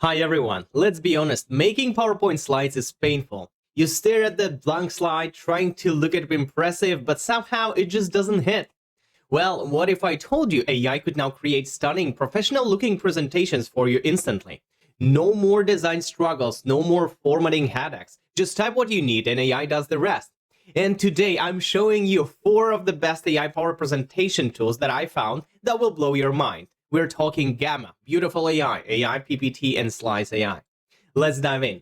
Hi everyone, let's be honest, making PowerPoint slides is painful. You stare at that blank slide trying to look at it impressive, but somehow it just doesn't hit. Well, what if I told you AI could now create stunning, professional-looking presentations for you instantly? No more design struggles, no more formatting headaches. Just type what you need and AI does the rest. And today I'm showing you 4 of the best AI-powered presentation tools that I found that will blow your mind. We're talking Gamma, BeautifulAI, AI PPT, and SlidesAI. Let's dive in.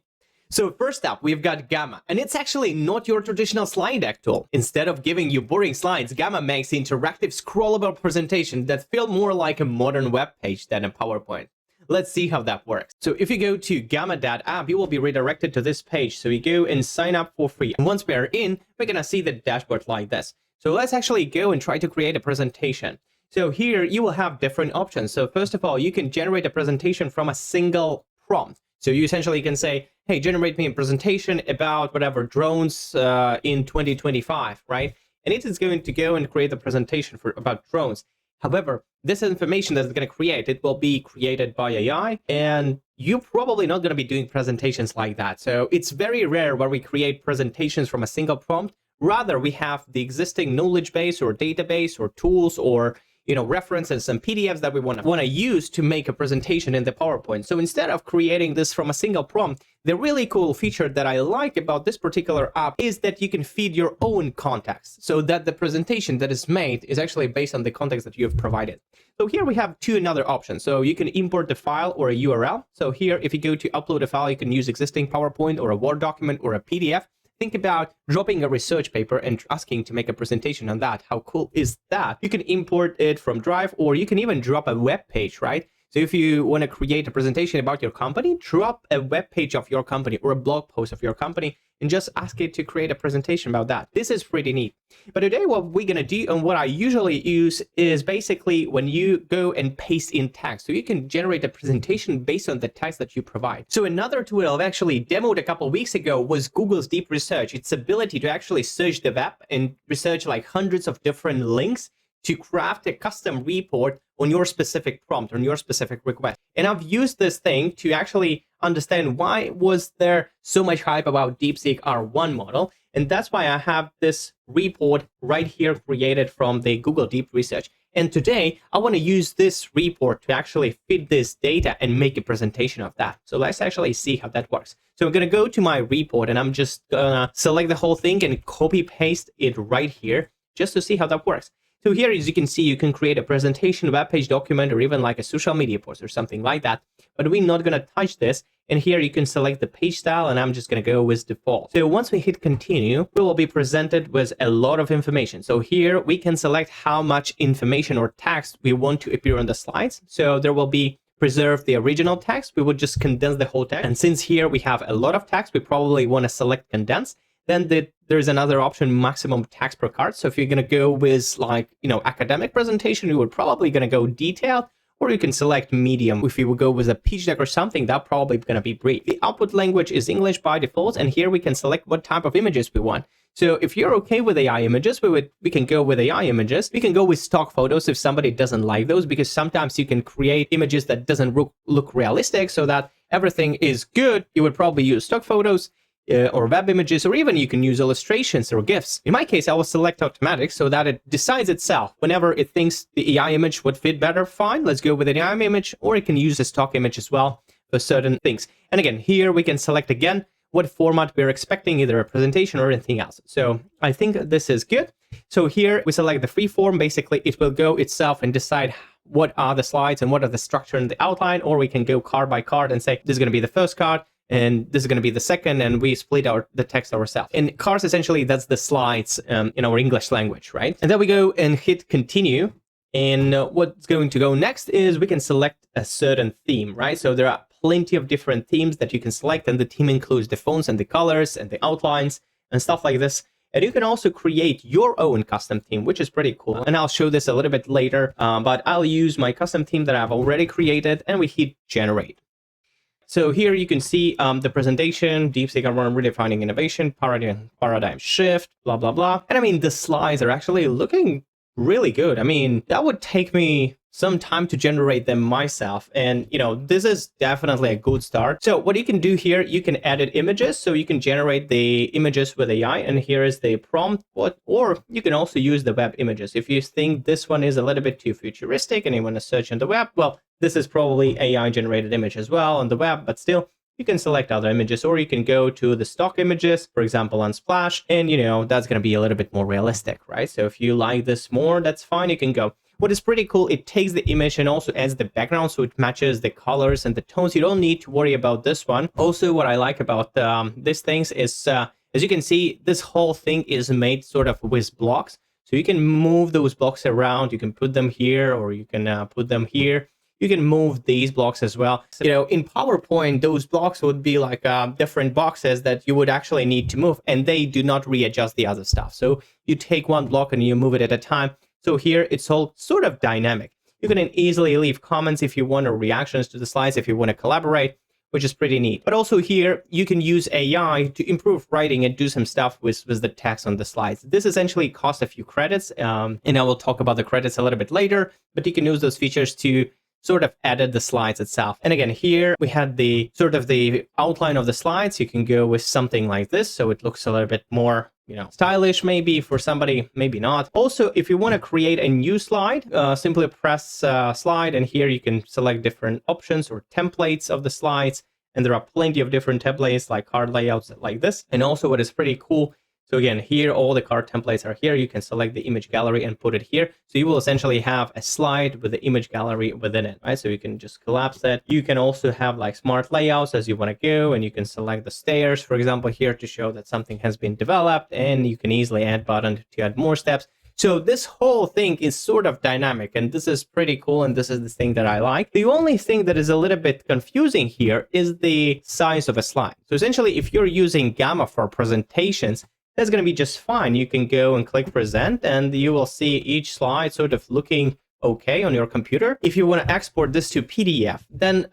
So first up, we've got Gamma, and it's actually not your traditional slide deck tool. Instead of giving you boring slides, Gamma makes interactive, scrollable presentation that feel more like a modern web page than a PowerPoint. Let's see how that works. So if you go to gamma.app, you will be redirected to this page. So you go and sign up for free. And once we're in, we're gonna see the dashboard like this. So let's actually go and try to create a presentation. So here you will have different options. So first of all, you can generate a presentation from a single prompt. So you essentially can say, hey, generate me a presentation about whatever drones in 2025, right? And it is going to go and create a presentation about drones. However, this information that it's going to create, it will be created by AI, and you're probably not going to be doing presentations like that. So it's very rare where we create presentations from a single prompt. Rather, we have the existing knowledge base or database or tools or references and PDFs that we want to use to make a presentation in the PowerPoint. So instead of creating this from a single prompt, the really cool feature that I like about this particular app is that you can feed your own context so that the presentation that is made is actually based on the context that you have provided. So here we have another option. So you can import the file or a URL. So here, if you go to upload a file, you can use existing PowerPoint or a Word document or a PDF. Think about dropping a research paper and asking to make a presentation on that. How cool is that? You can import it from Drive, or you can even drop a web page, right? So if you want to create a presentation about your company, drop a web page of your company or a blog post of your company and just ask it to create a presentation about that. This is pretty neat. But today what we're going to do, and what I usually use, is basically when you go and paste in text. So you can generate a presentation based on the text that you provide. So another tool I've actually demoed a couple of weeks ago was Google's Deep Research. Its ability to actually search the web and research like hundreds of different links to craft a custom report on your specific prompt, on your specific request. And I've used this thing to actually understand why was there so much hype about DeepSeek R1 model. And that's why I have this report right here created from the Google Deep Research. And today I want to use this report to actually feed this data and make a presentation of that. So let's actually see how that works. So I'm going to go to my report and I'm just gonna select the whole thing and copy paste it right here just to see how that works. So here, as you can see, you can create a presentation, web page, document, or even like a social media post or something like that. But we're not going to touch this. And here you can select the page style, and I'm just going to go with default. So once we hit continue, we will be presented with a lot of information. So here we can select how much information or text we want to appear on the slides. So there will be preserve the original text. We would just condense the whole text. And since here we have a lot of text, we probably want to select condense. Then there's another option, maximum text per card. So if you're going to go with academic presentation, you would probably going to go detailed, or you can select medium. If you would go with a pitch deck or something, that's probably going to be brief. The output language is English by default, and here we can select what type of images we want. So if you're okay with AI images, we can go with AI images. We can go with stock photos if somebody doesn't like those, because sometimes you can create images that doesn't look realistic, so that everything is good. You would probably use stock photos. Or web images, or even you can use illustrations or GIFs. In my case, I will select automatic so that it decides itself. Whenever it thinks the AI image would fit better, fine, let's go with an AI image, or it can use a stock image as well for certain things. And again, here we can select again what format we're expecting, either a presentation or anything else. So I think this is good. So here we select the free form. Basically, it will go itself and decide what are the slides and what are the structure and the outline, or we can go card by card and say, this is going to be the first card, and this is going to be the second, and we split the text ourselves. And cards, essentially, that's the slides in our English language, right? And then we go and hit continue. And what's going to go next is we can select a certain theme, right? So there are plenty of different themes that you can select, and the theme includes the fonts and the colors and the outlines and stuff like this. And you can also create your own custom theme, which is pretty cool. And I'll show this a little bit later, but I'll use my custom theme that I've already created, and we hit generate. So here you can see the presentation, DeepSeek R1 redefining innovation, paradigm shift, blah, blah, blah. And I mean, the slides are actually looking really good. I mean, that would take me some time to generate them myself, and this is definitely a good start. So what you can do here, you can edit images, so you can generate the images with AI, and here is the prompt. Or you can also use the web images. If you think this one is a little bit too futuristic and you want to search on the web, well, this is probably AI generated image as well on the web, but still you can select other images, or you can go to the stock images, for example, on Splash, and that's going to be a little bit more realistic, right? So if you like this more, that's fine, you can go. What is pretty cool, it takes the image and also adds the background, so it matches the colors and the tones. You don't need to worry about this one. Also, what I like about these things is, as you can see, this whole thing is made sort of with blocks. So you can move those blocks around, you can put them here, or you can put them here. You can move these blocks as well. In PowerPoint, those blocks would be like different boxes that you would actually need to move, and they do not readjust the other stuff. So you take one block and you move it at a time. So here it's all sort of dynamic. You can easily leave comments if you want, or reactions to the slides if you want to collaborate, which is pretty neat. But also here, you can use AI to improve writing and do some stuff with the text on the slides. This essentially costs a few credits, and I will talk about the credits a little bit later, but you can use those features to sort of edit the slides itself. And again, here we had the sort of the outline of the slides. You can go with something like this, so it looks a little bit more stylish maybe for somebody, maybe not. Also, if you want to create a new slide, simply press slide, and here you can select different options or templates of the slides. And there are plenty of different templates like card layouts like this. And also what is pretty cool, so again, here, all the card templates are here. You can select the image gallery and put it here. So you will essentially have a slide with the image gallery within it, right? So you can just collapse that. You can also have like smart layouts as you want to go, and you can select the stairs, for example, here to show that something has been developed, and you can easily add button to add more steps. So this whole thing is sort of dynamic, and this is pretty cool, and this is the thing that I like. The only thing that is a little bit confusing here is the size of a slide. So essentially, if you're using Gamma for presentations, that's going to be just fine. You can go and click present, and you will see each slide sort of looking okay on your computer. If you want to export this to PDF, then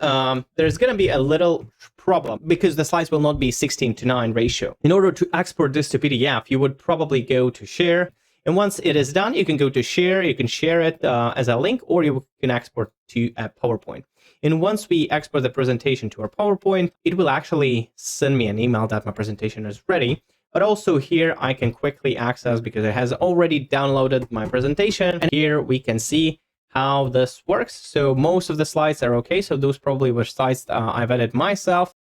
there's going to be a little problem because the slides will not be 16:9 ratio. In order to export this to PDF, you would probably go to share. And once it is done, you can go to share. You can share it as a link, or you can export to a PowerPoint. And once we export the presentation to our PowerPoint, it will actually send me an email that my presentation is ready. But also here I can quickly access, because it has already downloaded my presentation. And here we can see how this works. So most of the slides are okay. So those probably were slides I've edited myself.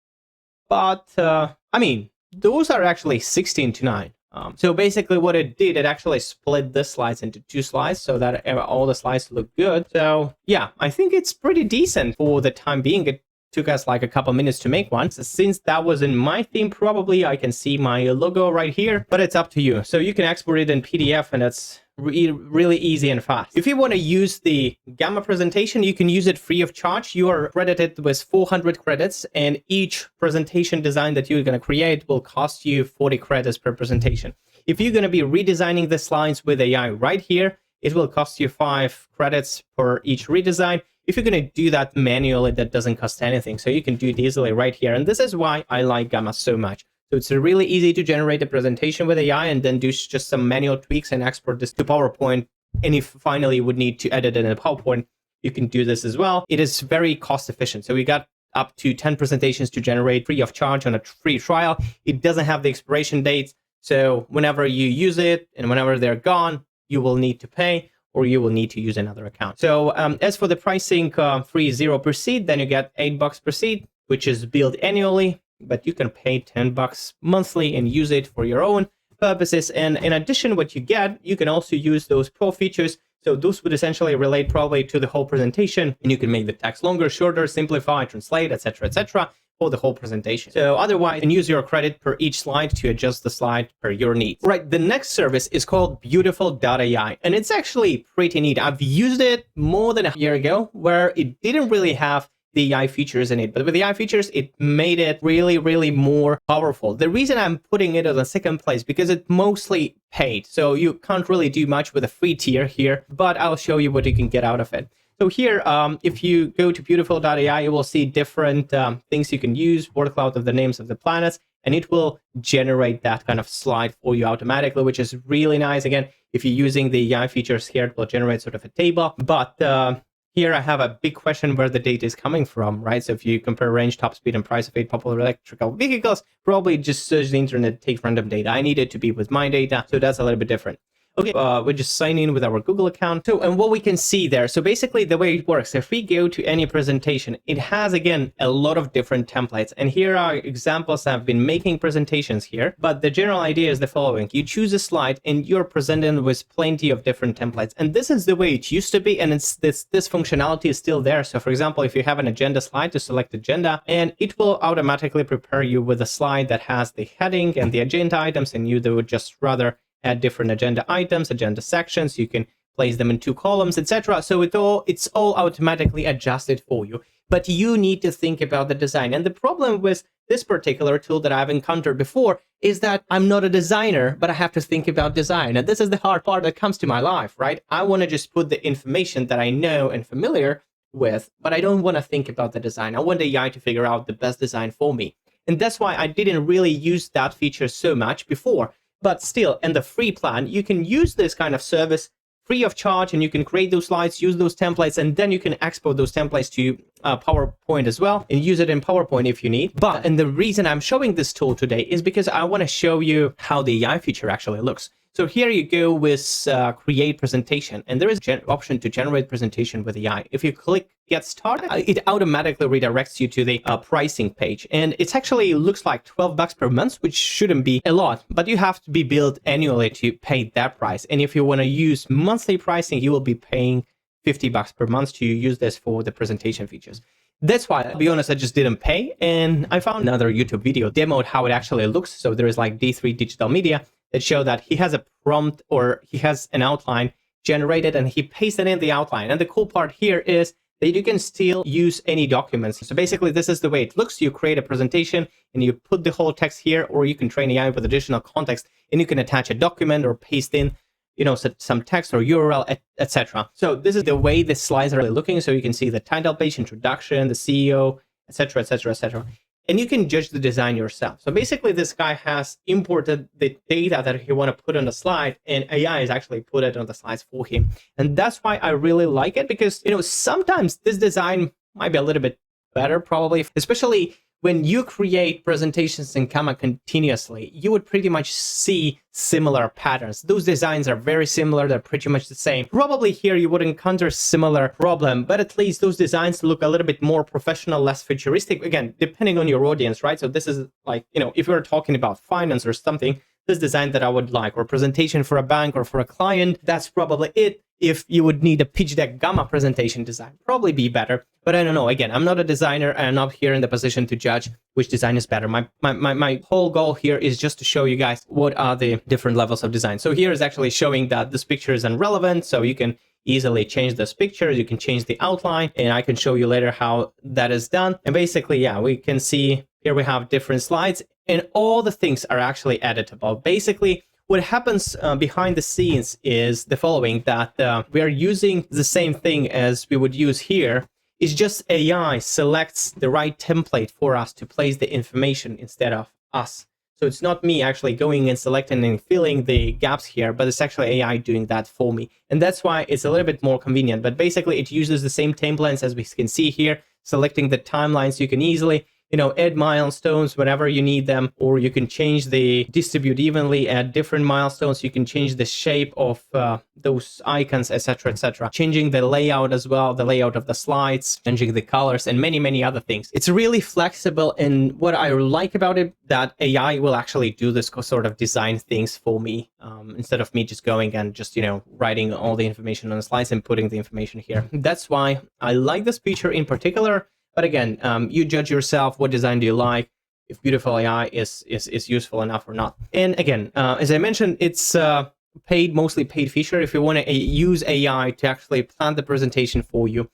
But I mean, those are actually 16:9. So basically what it did, it actually split the slides into 2 slides so that all the slides look good. So yeah, I think it's pretty decent for the time being. It took us like a couple minutes to make one. So since that was in my theme, probably I can see my logo right here, but it's up to you. So you can export it in PDF, and that's really easy and fast. If you want to use the Gamma presentation, you can use it free of charge. You are credited with 400 credits, and each presentation design that you're going to create will cost you 40 credits per presentation. If you're going to be redesigning the slides with AI right here, it will cost you 5 credits per each redesign. If you're going to do that manually, that doesn't cost anything. So you can do it easily right here. And this is why I like Gamma so much. So it's really easy to generate a presentation with AI and then do just some manual tweaks and export this to PowerPoint. And if finally you would need to edit it in a PowerPoint, you can do this as well. It is very cost efficient. So we got up to 10 presentations to generate free of charge on a free trial. It doesn't have the expiration dates. So whenever you use it and whenever they're gone, you will need to pay, or you will need to use another account. So as for the pricing, free 0 per seat, then you get $8 per seat, which is billed annually, but you can pay $10 monthly and use it for your own purposes. And in addition, what you get, you can also use those pro features. So those would essentially relate probably to the whole presentation, and you can make the text longer, shorter, simplify, translate, etc., for the whole presentation. So otherwise, you can use your credit per each slide to adjust the slide per your needs. Right, the next service is called BeautifulAI, and it's actually pretty neat. I've used it more than a year ago, where it didn't really have the AI features in it, but with the AI features, it made it really more powerful. The reason I'm putting it on the second place, because it's mostly paid, so you can't really do much with a free tier here, but I'll show you what you can get out of it. So here, if you go to BeautifulAI, you will see different things you can use, word cloud of the names of the planets, and it will generate that kind of slide for you automatically, which is really nice. Again, if you're using the AI features here, it will generate sort of a table. But here I have a big question where the data is coming from, right? So if you compare range, top speed, and price of 8 popular electrical vehicles, probably just search the internet, take random data. I need it to be with my data, so that's a little bit different. Okay, we just sign in with our Google account. So, and what we can see there, so basically the way it works, if we go to any presentation, it has, again, a lot of different templates. And here are examples. I've been making presentations here, but the general idea is the following. You choose a slide and you're presented with plenty of different templates. And this is the way it used to be. And it's this functionality is still there. So for example, if you have an agenda slide, to select agenda, and it will automatically prepare you with a slide that has the heading and the agenda items, and you would just rather add different agenda items, agenda sections. You can place them in 2 columns, etc. So it's all automatically adjusted for you. But you need to think about the design. And the problem with this particular tool that I've encountered before is that I'm not a designer, but I have to think about design. And this is the hard part that comes to my life, right? I want to just put the information that I know and familiar with, but I don't want to think about the design. I want the AI to figure out the best design for me. And that's why I didn't really use that feature so much before. But still, in the free plan, you can use this kind of service free of charge, and you can create those slides, use those templates, and then you can export those templates to PowerPoint as well, and use it in PowerPoint if you need. And the reason I'm showing this tool today is because I want to show you how the AI feature actually looks. So here you go with create presentation, and there is an option to generate presentation with AI. If you click get started, it automatically redirects you to the pricing page. And it actually looks like $12 per month, which shouldn't be a lot, but you have to be billed annually to pay that price. And if you want to use monthly pricing, you will be paying $50 per month to use this for the presentation features. That's why, to be honest, I just didn't pay. And I found another YouTube video demoed how it actually looks. So there is like D3 Digital Media that show that he has a prompt, or he has an outline generated, and he pasted in the outline. And the cool part here is that you can still use any documents. So basically, this is the way it looks. You create a presentation and you put the whole text here, or you can train AI with additional context, and you can attach a document or paste in, some text or URL, etc. So this is the way the slides are looking. So you can see the title page, introduction, the CEO, etc., etc., etc. And you can judge the design yourself. So basically, this guy has imported the data that he want to put on the slide, and AI is actually put it on the slides for him. And that's why I really like it, because sometimes this design might be a little bit better, probably, especially when you create presentations in Gamma continuously, you would pretty much see similar patterns. Those designs are very similar. They're pretty much the same. Probably here you would encounter similar problem, but at least those designs look a little bit more professional, less futuristic. Again, depending on your audience, right? So this is like, if we're talking about finance or something, this design that I would like, or presentation for a bank or for a client, that's probably it. If you would need a pitch deck Gamma presentation design, probably be better. But I don't know. Again, I'm not a designer, and I'm not here in the position to judge which design is better. My whole goal here is just to show you guys what are the different levels of design. So here is actually showing that this picture is irrelevant. So you can easily change this picture. You can change the outline, and I can show you later how that is done. And basically, yeah, we can see here we have different slides, and all the things are actually editable. Basically, what happens behind the scenes is the following, that we are using the same thing as we would use here. It's just AI selects the right template for us to place the information instead of us. So it's not me actually going and selecting and filling the gaps here, but it's actually AI doing that for me. And that's why it's a little bit more convenient. But basically, it uses the same templates as we can see here, selecting the timelines. You can easily add milestones whenever you need them, or you can change the distribute evenly, add different milestones. You can change the shape of those icons, etc., etc. Changing the layout as well, the layout of the slides, changing the colors, and many, many other things. It's really flexible, and what I like about it, that AI will actually do this sort of design things for me, instead of me just going and just, writing all the information on the slides and putting the information here. That's why I like this feature in particular. But again, you judge yourself. What design do you like? If BeautifulAI is useful enough or not. And again, as I mentioned, it's mostly paid feature. If you want to use AI to actually plan the presentation for you,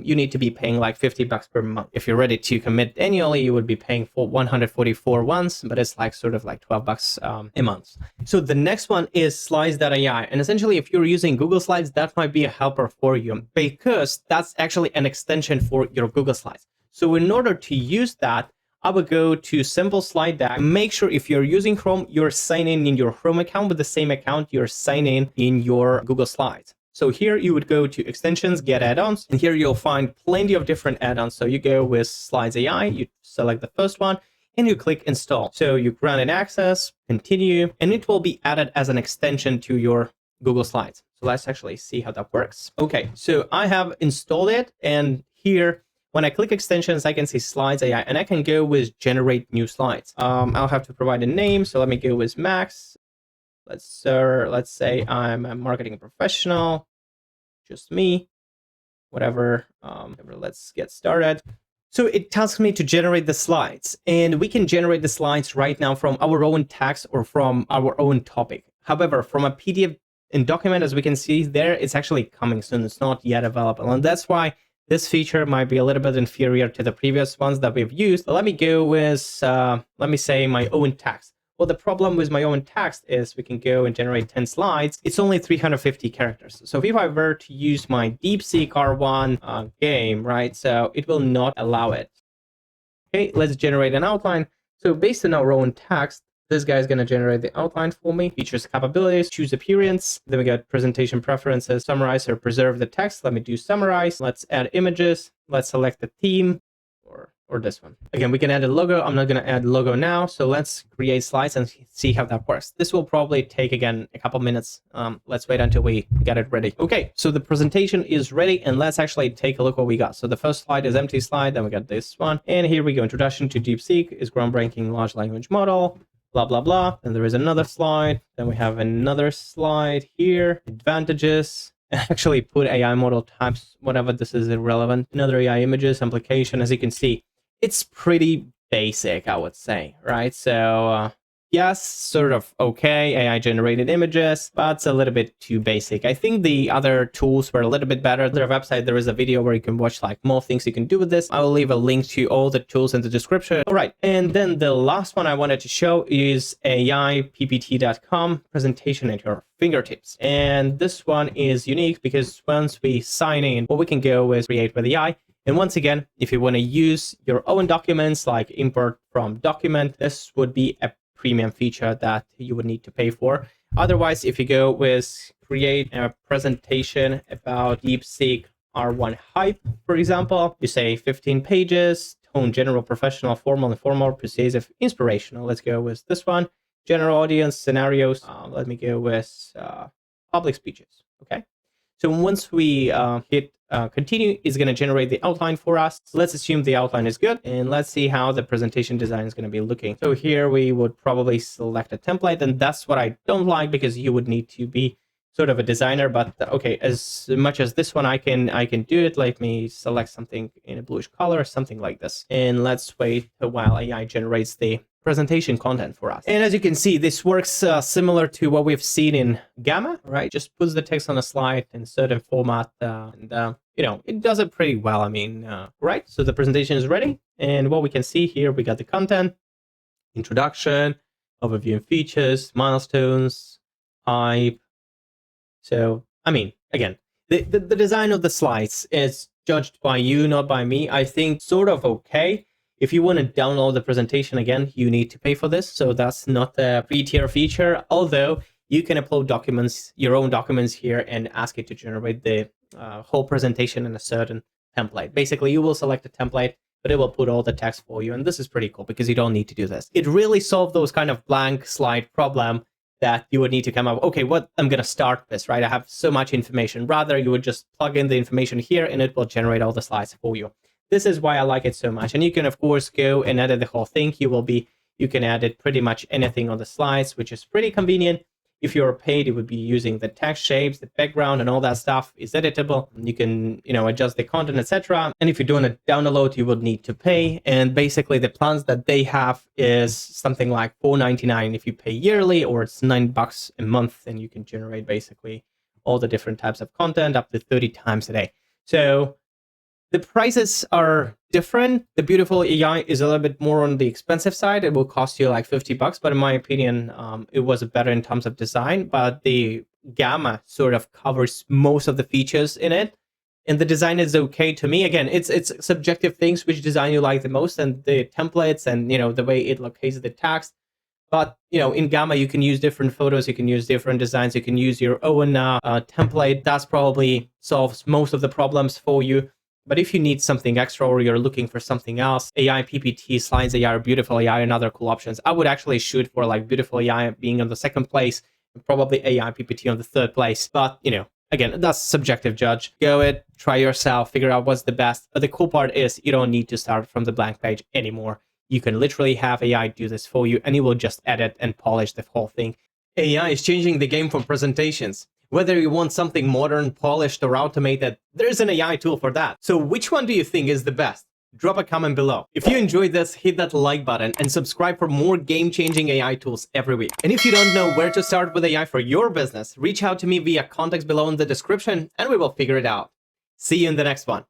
you need to be paying like $50 per month. If you're ready to commit annually, you would be paying for 144 once, but it's like sort of like $12 a month. So the next one is SlidesAI. And essentially, if you're using Google Slides, that might be a helper for you, because that's actually an extension for your Google Slides. So in order to use that, I would go to Simple Slide Deck. Make sure if you're using Chrome, you're signing in your Chrome account with the same account you're signing in your Google Slides. So here you would go to extensions, get add-ons, and here you'll find plenty of different add-ons. So you go with SlidesAI, you select the first one, and you click install. So you grant it access, continue, and it will be added as an extension to your Google Slides. So let's actually see how that works. Okay, so I have installed it, and here, when I click extensions, I can see SlidesAI, and I can go with generate new slides. I'll have to provide a name, so let me go with Max. Let's say I'm a marketing professional, just me, whatever. Let's get started. So it tells me to generate the slides, and we can generate the slides right now from our own text or from our own topic. However, from a PDF and document, as we can see there, it's actually coming soon. It's not yet available, and that's why this feature might be a little bit inferior to the previous ones that we've used. But let me go with, let me say my own text. Well, the problem with my own text is we can go and generate 10 slides. It's only 350 characters. So if I were to use my DeepSeek R1 game, right, so it will not allow it. Okay, let's generate an outline. So based on our own text, this guy is going to generate the outline for me. Features, capabilities, choose appearance. Then we got presentation preferences, summarize or preserve the text. Let me do summarize. Let's add images. Let's select the theme. Or this one. Again, we can add a logo. I'm not going to add logo now. So let's create slides and see how that works. This will probably take, again, a couple minutes. Let's wait until we get it ready. Okay, so the presentation is ready, and let's actually take a look what we got. So the first slide is empty slide. Then we got this one. And here we go. Introduction to DeepSeek is groundbreaking large language model. Blah, blah, blah. And there is another slide. Then we have another slide here. Advantages. Actually put AI model types, whatever, this is irrelevant. Another AI images, application. As you can see, it's pretty basic, I would say, right? So yes, sort of okay, AI generated images, but it's a little bit too basic. I think the other tools were a little bit better. Their website, there is a video where you can watch like more things you can do with this. I will leave a link to all the tools in the description. All right, and then the last one I wanted to show is AIPPT.com presentation at your fingertips. And this one is unique because once we sign in, what we can go is create with AI. And once again, if you want to use your own documents, like import from document, this would be a premium feature that you would need to pay for. Otherwise, if you go with create a presentation about DeepSeek R1 hype, for example, you say 15 pages, tone general, professional, formal, informal, persuasive, inspirational. Let's go with this one. General audience scenarios. Let me go with public speeches. Okay. So once we hit continue, it's going to generate the outline for us. So let's assume the outline is good, and let's see how the presentation design is going to be looking. So here we would probably select a template, and that's what I don't like because you would need to be sort of a designer. But okay, as much as this one I can do it. Let me select something in a bluish color, something like this, and let's wait a while AI generates the presentation content for us. And as you can see, this works similar to what we've seen in Gamma, right? Just puts the text on a slide in certain format, and it does it pretty well. I mean, right? So the presentation is ready, and what we can see here, we got the content, introduction, overview and features, milestones, hype. So, I mean, again, the design of the slides is judged by you, not by me. I think sort of okay. If you want to download the presentation, again, you need to pay for this. So that's not a free tier feature, although you can upload documents, your own documents here, and ask it to generate the whole presentation in a certain template. Basically, you will select a template, but it will put all the text for you. And this is pretty cool because you don't need to do this. It really solved those kind of blank slide problem that you would need to come up, okay, what I'm going to start this, right? I have so much information. Rather, you would just plug in the information here and it will generate all the slides for you. This is why I like it so much. And you can, of course, go and edit the whole thing. You can edit pretty much anything on the slides, which is pretty convenient. If you're paid, it would be using the text shapes, the background, and all that stuff is editable. You can, adjust the content, etc. And if you're doing a download, you would need to pay. And basically, the plans that they have is something like $4.99 if you pay yearly, or it's $9 a month, and you can generate basically all the different types of content up to 30 times a day. So the prices are different. The BeautifulAI is a little bit more on the expensive side. It will cost you like $50, but in my opinion, it was better in terms of design. But the Gamma sort of covers most of the features in it, and the design is okay to me. Again, it's subjective things, which design you like the most, and the templates, and the way it locates the text. But, in Gamma, you can use different photos, you can use different designs, you can use your own template. That's probably solves most of the problems for you. But if you need something extra or you're looking for something else, AI PPT, SlidesAI, or BeautifulAI, and other cool options, I would actually shoot for like BeautifulAI being on the second place, and probably AI PPT on the third place. But, again, that's subjective judge. Go it, try yourself, figure out what's the best. But the cool part is you don't need to start from the blank page anymore. You can literally have AI do this for you, and it will just edit and polish the whole thing. AI is changing the game for presentations. Whether you want something modern, polished, or automated, there's an AI tool for that. So which one do you think is the best? Drop a comment below. If you enjoyed this, hit that like button and subscribe for more game-changing AI tools every week. And if you don't know where to start with AI for your business, reach out to me via contacts below in the description and we will figure it out. See you in the next one.